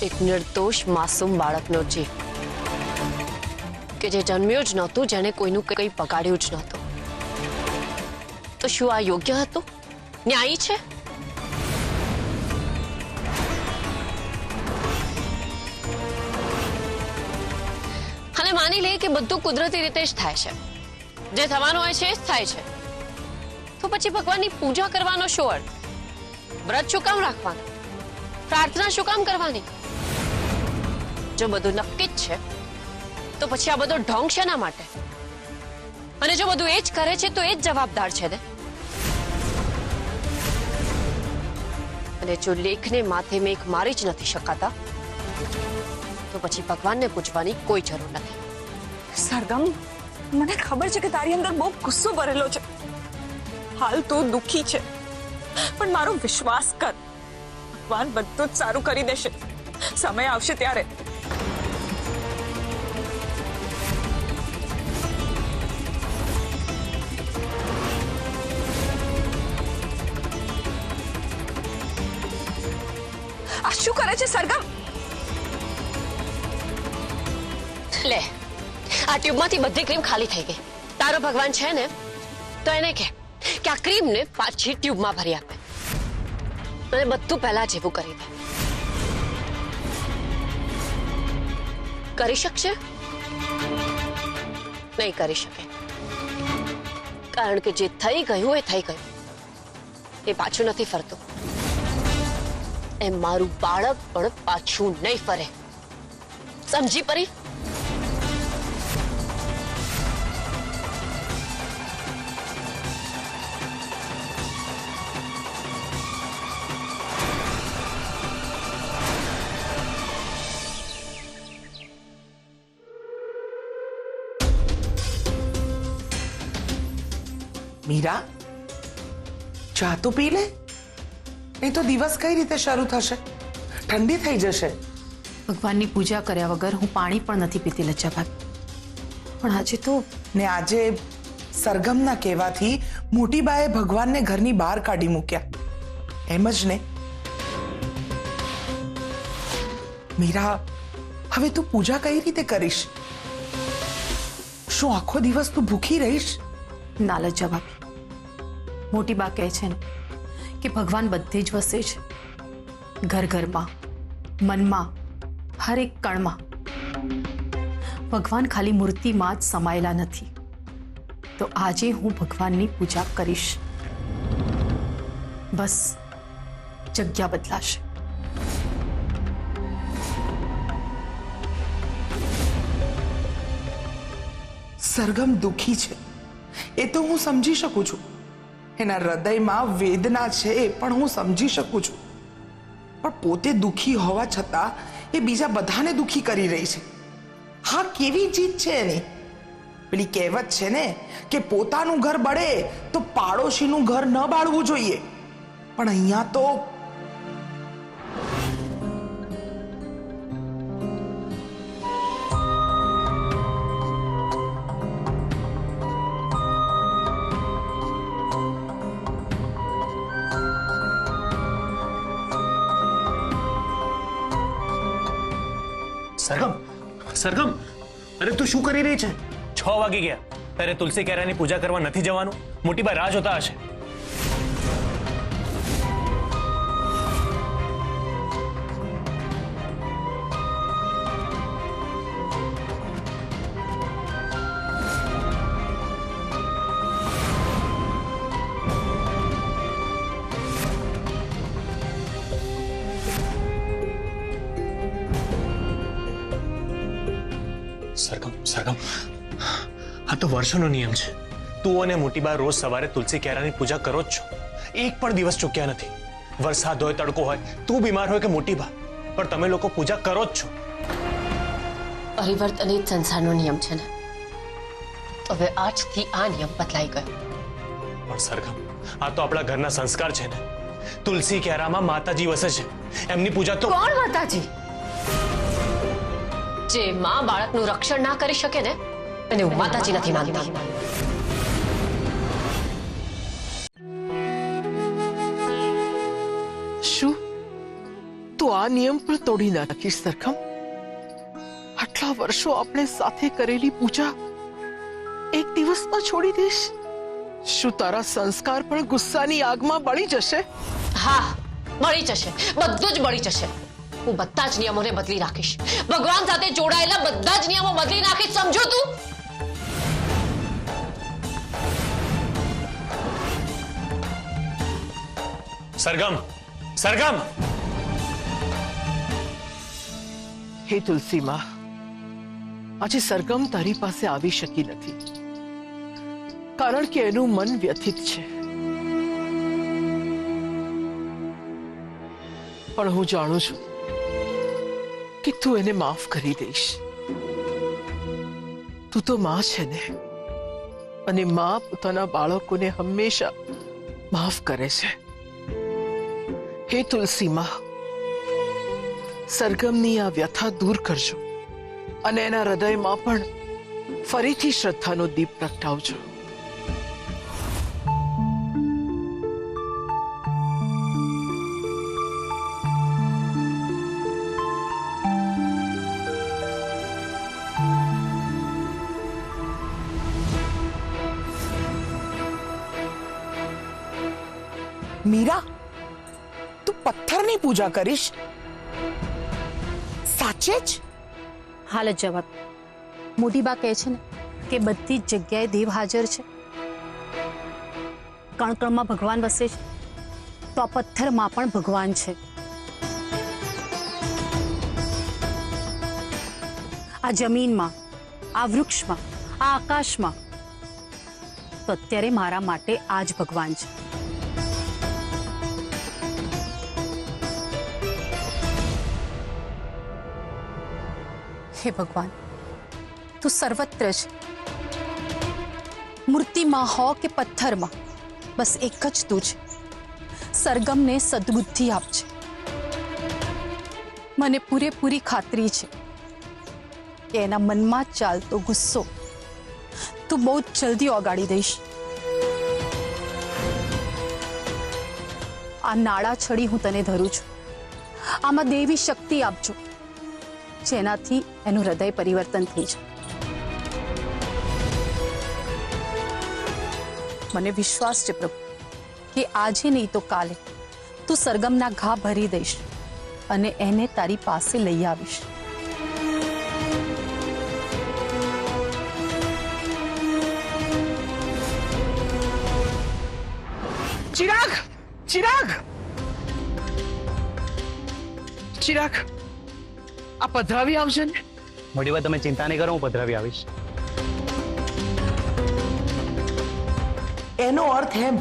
એક નિર્દોષ માસૂમ બાળકનો જીવ કે જે જન્મ્યો જ નહોતું, જેને કોઈનું કંઈ બગાડ્યું જ નહોતું, તો શું આ યોગ્ય હતું? ન્યાયી છે? અને માની લે કે બધું કુદરતી રીતે જ થાય છે, જે થવાનું હોય છે એ જ થાય છે, તો પછી ભગવાનની પૂજા કરવાનો શું અર્થ? વ્રત શું કામ રાખવાનું? પ્રાર્થના શું કામ કરવાની? જો બધું નક્કી જ છે તો પછી આ બધો ઢોંગ શેના માટે? અને જો બધું એ જ કરે છે તો એ જ જવાબદાર છે ને? અને જો લેખને માથે મેઘ મારી જ નથી શકાતા તો પછી ભગવાનને પૂછવાની કોઈ જરૂર નથી. સરગમ, મને ખબર છે કે તારી અંદર બહુ ગુસ્સો ભરેલો છે. હાલ તો દુખી છે, પણ મારો વિશ્વાસ કર, ભગવાન બધું જ સારું કરી દેશે. સમય આવશે ત્યારે. આ શું કરે છે સરગમ? લે, આ ટ્યુબમાંથી બધી ક્રીમ ખાલી થઈ ગઈ. તારો ભગવાન છે ને, તો એને કહે કે આ ક્રીમને પાછી ટ્યુબમાં ભરી આપે અને બધું પહેલા જેવું કરી દે. કરી શકશે? નહીં કરી શકે, કારણ કે જે થઈ ગયું એ થઈ ગયું, એ પાછું નથી ફરતું. એ મારું બાળક પણ પાછું નહીં ફરે. સમજી પરી? મીરા, ચા તો પી લે, નહીં તો દિવસ કઈ રીતે શરૂ થશે? ઠંડી થઈ જશે. ભગવાનની પૂજા કર્યા વગર હું પાણી પણ નથી પીતી લચ્છાભાઈ. પણ આજે તો ને આજે સરગમના કહેવાથી મોટી બાએ ભગવાનને ઘરની બહાર કાઢી મૂક્યા, એમ જ ને? મીરા, હવે તું પૂજા કઈ રીતે કરીશ? શું આખો દિવસ તું ભૂખી રહીશ? ના લચ્છાભાઈ, મોટી બા કહે છે ને કે ભગવાન બધે જ વસે છે, ઘર ઘરમાં, મનમાં, હરેક કણમાં. ભગવાન ખાલી મૂર્તિમાં જ સમાયેલા નથી. તો આજે હું ભગવાનની પૂજા કરીશ. બસ જગ્યા બદલાશે. સરગમ દુખી છે, એ તો હું સમજી શકું છું. એના હૃદયમાં વેદના છે એ પણ હું સમજી શકું છું. પણ પોતે દુખી હોવા છતાં એ બીજા બધાને દુખી કરી રહી છે. હા, કેવી જીત છે એની? પેલી કહેવત છે ને કે પોતાનું ઘર બળે તો પાડોશીનું ઘર ન બાળવું જોઈએ, પણ અહીંયા તો સરગમ, સરગમ, અરે તું શું કરી રહી છે? 6 વાગી ગયા. તારે તુલસી કેરાની પૂજા કરવા નથી જવાનું? મોટી બા રાહ જોતા હશે. સરગમ, સરગમ, આ તો વર્ષોનો નિયમ છે. તું અને મોટી બા રોજ સવારે તુલસી કેરાની પૂજા કરો જ છો. એક પણ દિવસ ચૂક્યા નથી. વરસાદ હોય, તડકો હોય, તું બીમાર હોય કે મોટી બા, પણ તમે લોકો પૂજા કરો જ છો. પરિવર્તન એ જ સંસારનો નિયમ છે ને, હવે આજથી આ નિયમ બદલાઈ ગયો. પણ સરગમ, આ તો આપણા ઘરના સંસ્કાર છે ને. તુલસી કેરામાં માતાજી વસે છે, એમની પૂજા તો... કોણ માતાજી? જે માં બાળકનું રક્ષણ ના કરી શકે ને, એને હું માતાજી નથી માનતી. શું તું આ નિયમ પણ તોડી નાખીશ સરગમ? આટલા વર્ષો આપણે સાથે કરેલી પૂજા એક દિવસમાં છોડી દઈશ? શું તારા સંસ્કાર પણ ગુસ્સાની આગમાં બળી જશે? હા, બળી જશે, બધું જ બળી જશે. હું બધા જ નિયમોને બદલી નાખીશ. ભગવાન સાથે જોડાયેલા બધા જ નિયમો બદલી નાખીશ, સમજો તું? સરગમ, સરગમ! હે તુલસી માં, આજે સરગમ તારી પાસે આવી શકી નથી કારણ કે એનું મન વ્યથિત છે. પણ હું જાણું છું કે તું એને માફ કરી દઈશ. તું તો માં છે ને, અને માં પોતાના બાળકોને હંમેશા માફ કરે છે. હે તુલસી માં, સરગમની આ વ્યથા દૂર કરજો અને એના હૃદયમાં પણ ફરીથી શ્રદ્ધાનો દીપ પ્રગટાવજો. મીરા, તું પથ્થરની પૂજા કરીશ? સાચે જ? હાલ જ જવાબ. મોટી બા કહે છે ને કે બધી જ જગ્યાએ દેવ હાજર છે. કણકણમાં ભગવાન વસે છે, તો આ પથ્થરમાં પણ ભગવાન છે. આ જમીનમાં, આ વૃક્ષમાં, આ આકાશમાં, તો અત્યારે મારા માટે આ જ ભગવાન છે. હે ભગવાન, તું સર્વત્ર છે. મૂર્તિમાં હો કે પથ્થરમાં, બસ એક જ તું છે. સરગમને સદબુદ્ધિ આપજે. મને પૂરેપૂરી ખાતરી છે કે એના મનમાં ચાલતો ગુસ્સો તું બહુ જલ્દી ઓગાળી દઈશ. આ નાળા છડી હું તને ધરું છું. આમાં દેવી શક્તિ આપજો, જેનાથી એનું હૃદય પરિવર્તન થઈ જાય. મને વિશ્વાસ છે પ્રભુ કે આજે નહીં તો કાલે તું સરગમના ઘા ભરી દઈશ અને એને તારી પાસે લઈ આવીશ. ચિરાગ, ચિરાગ, ચિરાગ, આ પધરાવી આવશે ને? મોટી વાત, તમે ચિંતા નહીં કરો, હું પધરાવી આવીશ. એનો અર્થ એમ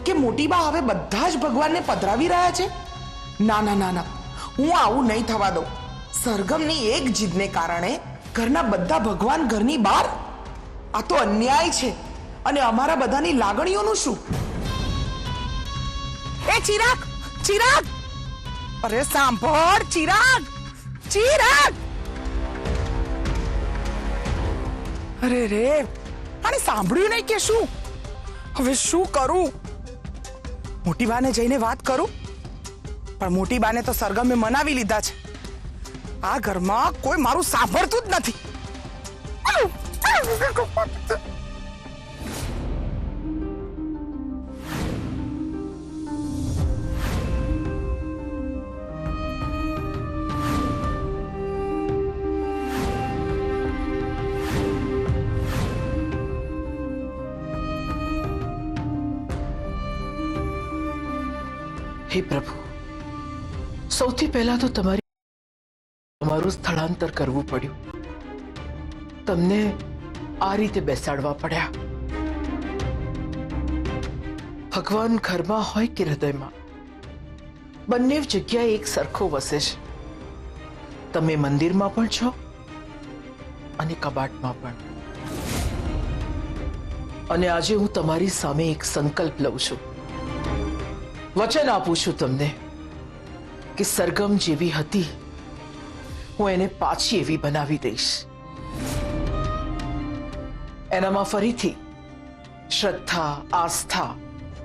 કે મોટીબા હવે બધા જ ભગવાનને પધરાવી રહ્યા છે? ના ના ના ના, હું આવું નહીં થવા દઉં. સરગમની એક જીદને કારણે ઘરના બધા ભગવાન ઘરની બહાર? આ તો અન્યાય છે. અને અમારા બધાની લાગણીઓનું શું? એ ચિરાગ, ચિરાગ! અરે સાંભળ ચિરાગ, ચિરાગ! અરે રે, આને સાંભળ્યું નહીં કે શું? હવે શું કરું? મોટી બાને જઈને વાત કરું, પણ મોટી બાને તો સરગમે મનાવી લીધા છે. આ ઘરમાં કોઈ મારું સાંભળતું જ નથી. હે પ્રભુ, સૌથી પહેલા તો તમારું સ્થળાંતર કરવું પડ્યું. તમને આ રીતે બેસાડવા પડ્યા. ભગવાન ઘરમાં હોય કે હૃદયમાં, બંને જગ્યાએ એક સરખો વસે છે. તમે મંદિરમાં પણ છો અને કબાટમાં પણ. અને આજે હું તમારી સામે એક સંકલ્પ લઉં છું. વચન આપું છું તમને કે સરગમ જેવી હતી હું એને પાછી એવી બનાવી દઈશ. એનામાં ફરીથી શ્રદ્ધા, આસ્થા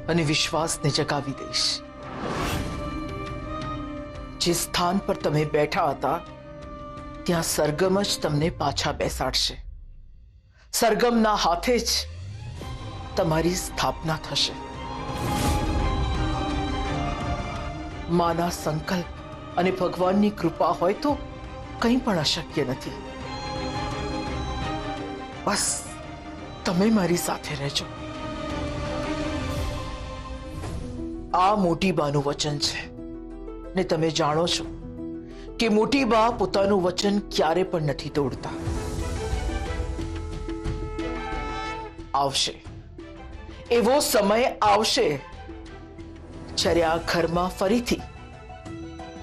અને વિશ્વાસને જગાવી દઈશ. જે સ્થાન પર તમે બેઠા હતા ત્યાં સરગમ જ તમને પાછા બેસાડશે. સરગમના હાથે જ તમારી સ્થાપના થશે. માના સંકલ્પ અને ભગવાનની કૃપા હોય તો કંઈ પણ અશક્ય નથી. બસ તમે મારી સાથે રહેજો. આ મોટી બાનું વચન છે ને તમે જાણો છો કે મોટી બા પોતાનું વચન ક્યારે પણ નથી તોડતા. આવશે, એવો સમય આવશે જ્યારે આ ઘરમાં ફરીથી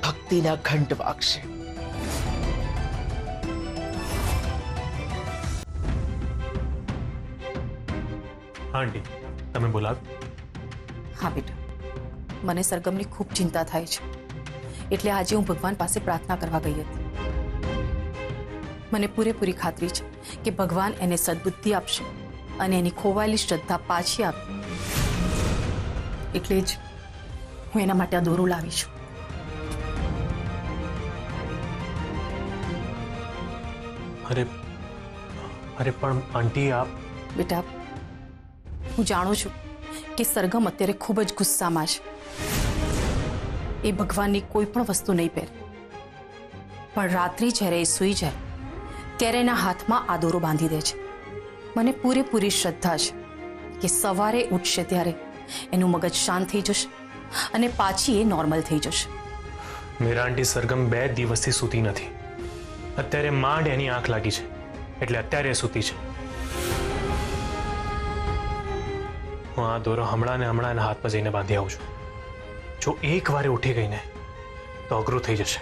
ભક્તિના ઘંટ વાગશે. આંટી, તમે બોલાવ. હા બેટા, મને સરગમની ખૂબ ચિંતા થાય છે, એટલે આજે હું ભગવાન પાસે પ્રાર્થના કરવા ગઈ હતી. મને પૂરેપૂરી ખાતરી છે કે ભગવાન એને સદબુદ્ધિ આપશે અને એની ખોવાયેલી શ્રદ્ધા પાછી આપે. એટલે જ હું એના માટે આ દોરું લાવી છું. અરે અરે પણ આંટી, આપ બેટા, હું જાણું છું કે સરગમ અત્યારે ખૂબ જ ગુસ્સામાં છે. એ ભગવાનની કોઈ પણ વસ્તુ નહીં પહેરે, પણ રાત્રિ જ્યારે એ સૂઈ જાય ત્યારે એના હાથમાં આ દોરો બાંધી દે છે. મને પૂરેપૂરી શ્રદ્ધા છે કે સવારે ઉઠશે ત્યારે એનું મગજ શાંત થઈ જશે અને પાછી એ નોર્મલ થઈ જશે. મેરા આંટી, સરગમ 2 દિવસથી સૂતી નથી. અત્યારે માંડ એની આંખ લાગી છે, એટલે અત્યારે એ સૂતી છે. હું આ દોરો હમણાં ને હમણાં એના હાથમાં જઈને બાંધી આવું છું. જો એક વારે ઉઠી ગઈ ને તો અઘરું થઈ જશે.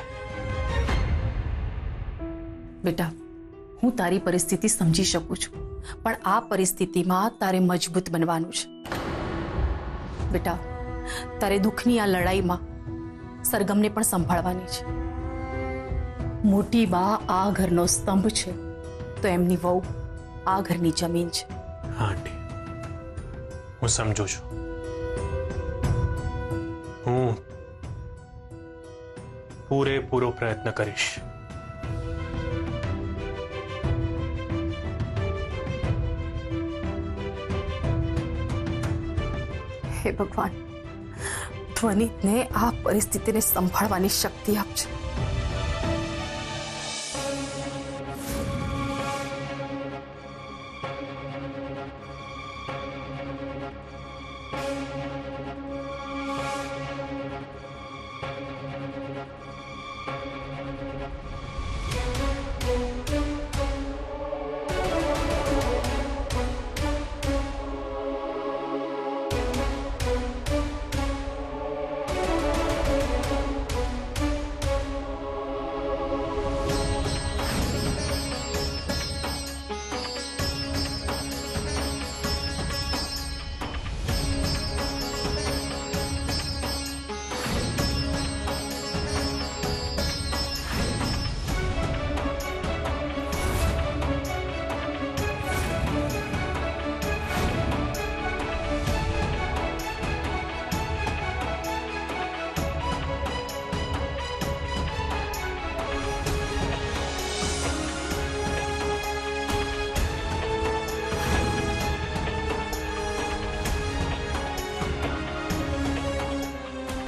બેટા, હું તારી પરિસ્થિતિ સમજી શકું છું, પણ આ પરિસ્થિતિમાં તારે મજબૂત બનવાનું છે. બેટા, તારે દુઃખની આ લડાઈમાં સરગમને પણ સંભાળવાની છે. મોટી બા આ ઘરનો સ્તંભ છે, તો એમની વહુ આ ઘરની જમીન છે. હા આંટી, હું સમજુ છું. હું પૂરેપૂરો પ્રયત્ન કરીશ. હે ભગવાન, ધ્વનિતને આ પરિસ્થિતિને સંભાળવાની શક્તિ આપજો.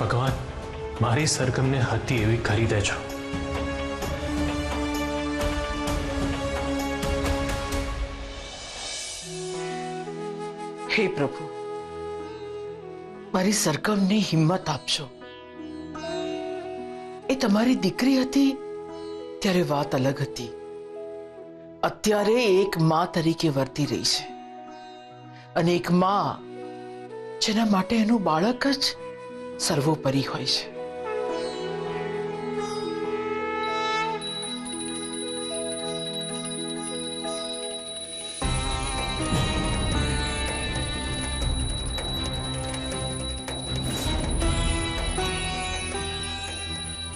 ભગવાન, મારી સરગમને હતી એવી કરી દેજો. હે પ્રભુ, મારી સરગમને હિંમત આપજો. એ તમારી દીકરી હતી ત્યારે વાત અલગ હતી. અત્યારે એક માં તરીકે વર્તી રહી છે, અને એક માં જેના માટે એનું બાળક જ સર્વોપરી હોય છે.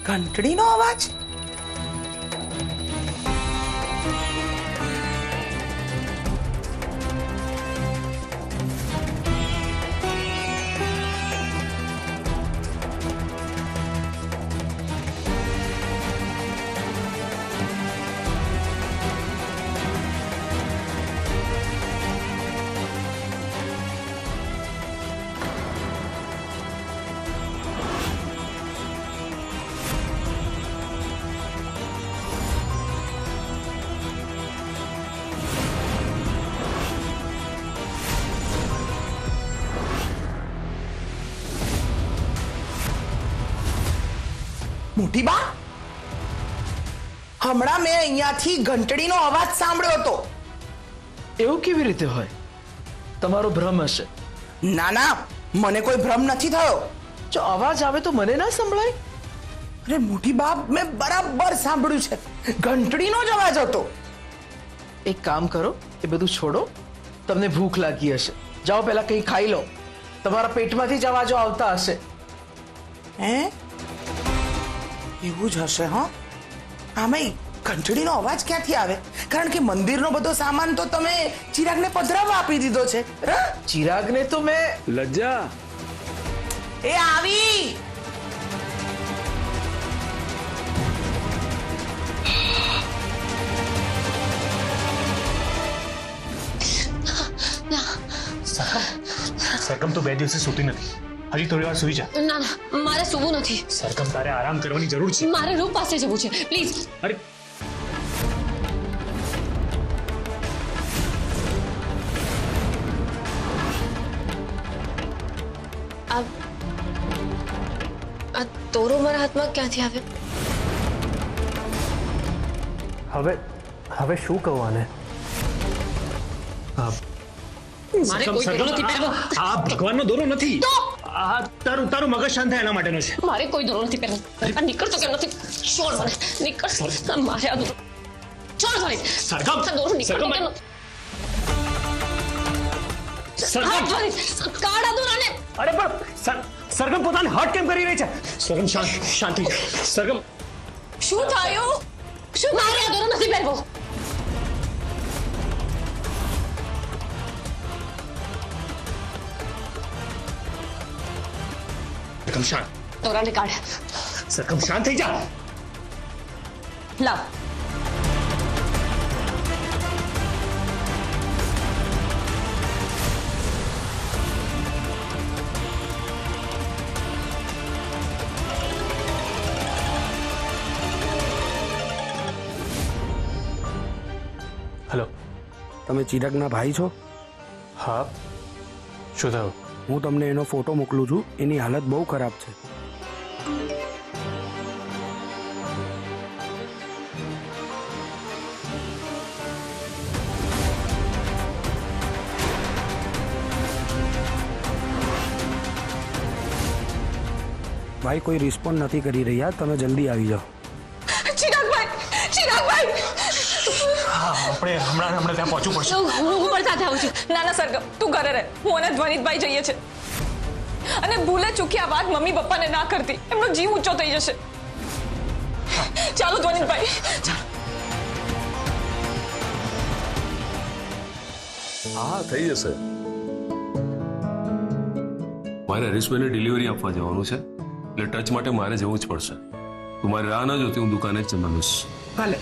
ઘંટડીનો અવાજ. મોટી બા, હમણાં મેં અહીંયાથી ઘંટડીનો અવાજ સાંભળ્યો હતો. એવું કેવી રીતે હોય? તમારો ભ્રમ હશે. ના ના, મને કોઈ ભ્રમ નથી થયો. જો અવાજ આવે તો મને ના સંભળાય? અરે મોટી બા, મેં બરાબર સાંભળ્યું છે. ઘંટડીનો જ અવાજ હતો. એક કામ કરો, એ બધું છોડો. તમને ભૂખ લાગી હશે, જાઓ પહેલા કંઈ ખાઈ લો. તમારા પેટમાંથી જ અવાજો આવતા હશે. હે, એવું જ હશે. હા, આમેય ઘંટડીનો અવાજ ક્યાંથી આવે? કારણ કે મંદિરનો બધો સામાન તો તમે ચિરાગને પધરાવવા આપી દીધો છે. ચિરાગને તો મેં લજ્જા, એ આવી. સરગમ તો 2 દિવસે સૂતી નથી. હજી થોડી વાર સુઈ જા. ના ના, મારે સૂવું નથી. સરગમ, તારે આરામ કરવાની જરૂર છે. મારે રૂપ પાસે જવું છે, પ્લીઝ. અરે આ તોરો મારા હાથમાં ક્યાંથી આવ્યો? હવે શું કહું આને? મારે કોઈ દોરો નથી પહેરવો. આ ભગવાનનો દોરો નથી. આ તારું મગજ શાંત થાય એના માટેનો છે. મારે કોઈ દોરો નથી પહેરવો. આ નીકળતો કેમ નથી? છોડ મને, નીકળ. મારે આ દોરો છોડ ભાઈ. સરગમ, આ દોરો નીકળતો કેમ નથી? હાથ ભાઈ, કાઢ આ દોરાને. અરે પણ સરગમ પોતાને હર્ટ કેમ કરી રહી છે? સરગમ, શાંતિ. સરગમ, શું થયું? શું? મારે આ દોરો નથી પહેરવો. સરગમ શાંત. દોરાને કાઢ. સરગમ શાંત થઈ જા. લાવ. હેલો. તમે ચિરાગના ભાઈ છો? હા, શું થયું? હું તમને એનો ફોટો મોકલું છું. એની હાલત બહુ ખરાબ છે. ભાઈ કોઈ રિસ્પોન્ડ નથી કરી રહ્યા. તમે જલ્દી આવી જાઓ. ચિરાગભાઈ, ચિરાગભાઈ. આપણે હમણાં ત્યાં પહોંચવું પડશે. હું પણ સાથે આવું છું. ના ના સરગમ, તું ઘરે રહે. હું અને ધ્વનિતભાઈ જઈએ છે. અને ભૂલે ચૂકી આ વાત મમ્મી પપ્પાને ના કરતી. એમનો જીવ ઊંચો થઈ જશે. ચાલો ધ્વનિતભાઈ, ચાલો. હા, થઈ જશે. મારે હરીશભાઈને ડિલિવરી આપવા જવાનું છે, એટલે ટચ માટે મારે જવું જ પડશે. તું મારી રાહ ન જોતી, હું દુકાને જ જમાવીશ. ભલે.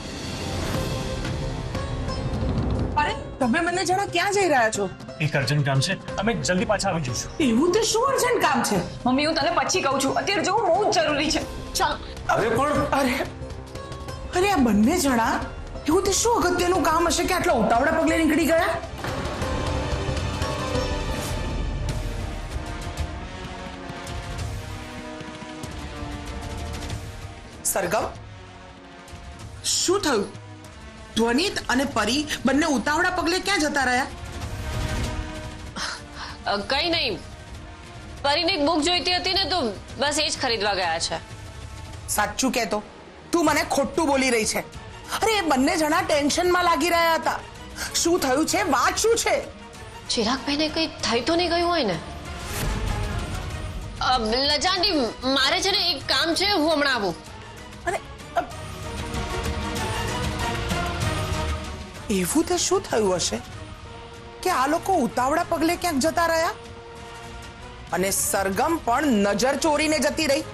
અરે, તમે બંને જણા ક્યાં જઈ રહ્યા છો? એક અર્જન્ટ કામ છે, અમે જલ્દી પાછા આવી જઈશું. એવું તો શું અર્જન્ટ કામ છે? મમ્મી, હું તને પછી કહું છું. અત્યારે જવું બહુ જ જરૂરી છે. ચાલો. અરે પણ અરે આ બંને જણા એવું તે શું અગત્યનું કામ હશે કે આટલા ઉતાવળા પગલે નીકળી ગયા? સરગમ, શું થયું? ધ્વનિત અને પરી બંને ઉતાવળા પગલે ક્યાં જતા રહ્યા? કઈ નહીં, પરીને એક બુક જોઈતી હતી ને, તો બસ એ જ ખરીદવા ગયા છે. સાચું કહેતો, તું મને ખોટું બોલી રહી છે. અરે એ બંને જણા ટેન્શનમાં લાગી રહ્યા હતા. શું થયું છે? વાત શું છે? ચિરાગભાઈને કઈ થઈ તો નહીં ગયું હોય ને? લજાંડી, મારે છે ને એક કામ છે, હું હમણાં આવું. અરે એવું તે શું થયું હશે કે આ લોકો ઉતાવળા પગલે ક્યાંક જતા રહ્યા અને સરગમ પણ નજર ચોરીને જતી રહી?